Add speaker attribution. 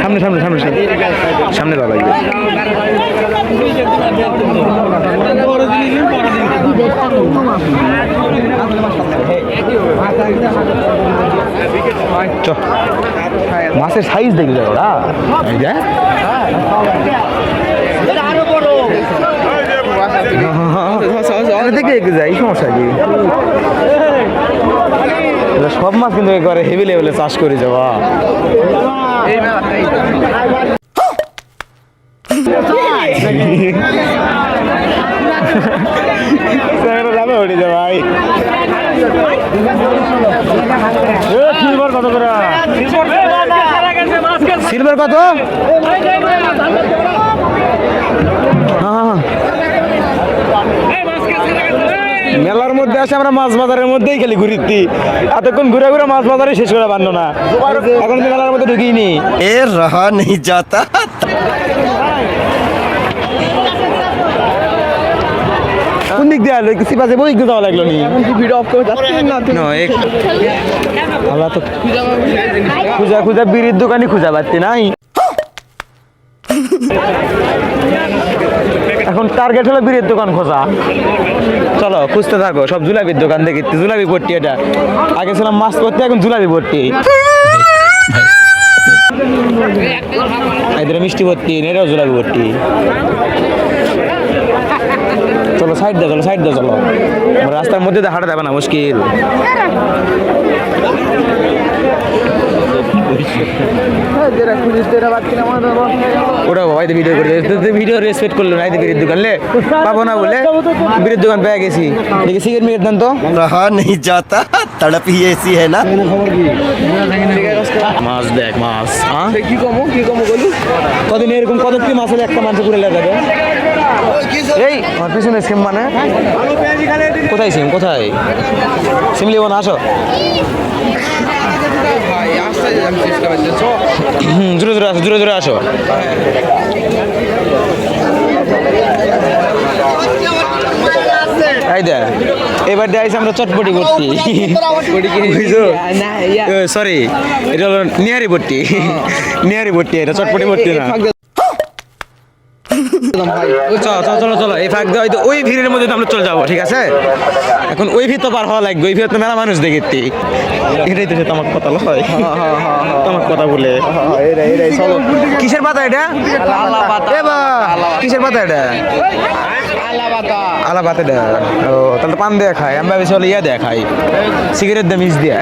Speaker 1: সামনে সামনে সামনে সামনে যাওয়া লাগবে। মাছের সাইজ দেখি যাও ওরা দেখে যাই সমস্যা কি সব মাছ কিন্তু একবারে হেভি লেভেলে চাষ করে যাওয়া ভাই সিলভার কত করে সিলভার কত মেলার মধ্যে আসে আমরা মাছ বাজারের মধ্যেই খালি ঘুরিতি এতক্ষণ ঘুরে ঘুরে মাছ বাজারে শেষ করে পারলো না এখন মেলার মধ্যে ঢুকিনি
Speaker 2: এর রহা নেই যাতা
Speaker 1: কোন দিক দিয়ে আলো কিছু বাজে বই যাওয়া লাগলো নি তো খুঁজা খুঁজা বিড়ির দোকানই খুঁজা পাচ্ছি নাই এখন টার্গেট হলো বিড়ির দোকান খোঁজা চলো খুঁজতে থাকো সব জুলাবির দোকান দেখি জুলাবি ভর্তি এটা আগে ছিলাম মাছ করতে এখন জুলাবি ভর্তি এদের মিষ্টি ভর্তি এটাও জুলাবি ভর্তি চলো সাইড দাও চলো সাইড দাও চলো রাস্তার মধ্যে হাঁটা যাবে না মুশকিল ওটা ভাই ভিডিও করে ভিডিও রেসপেক্ট করলো না বিড়ির দোকান পাবো না বলে বিড়ির দোকান পেয়ে গেছি দেখি সিগারেট মিগারেট দেন তো
Speaker 2: रहा नहीं जाता तड़प ही ऐसी है ना
Speaker 1: মাছ দেখ মাছ কি কমো বলি কদিন এরকম কত কি মাছ হলে একটা মাছ করে যাবে এই আমার পিছনে সিম মানে কোথায় সিম কোথায় সিম লিবো না আসো জোরে জোরে আসো জোরে জোরে আসো এবার দেখাইছি আমরা চটপটি ভর্তি সরি এটা হলো নিয়ারি ভর্তি নিয়ারি ভর্তি এটা চটপটি ভর্তি না চলো চলো এই ফাঁক দেওয়া ওই ভিড়ের মধ্যে আমরা চলে যাবো ঠিক আছে এখন ওই ভিড় তো পার হওয়া লাগবে ওই ভিড় তো মেলা মানুষ দেখি এটাই তো তোমার কথা হয় তোমার কথা বলে কিসের পাতা এটা কিসের পাতা এটা আলা পাতা এটা ও তাহলে পান দেয়া খায় আমরা বেশি হলে ইয়া দেয়া খাই সিগারেট দিয়ে মিস দিয়া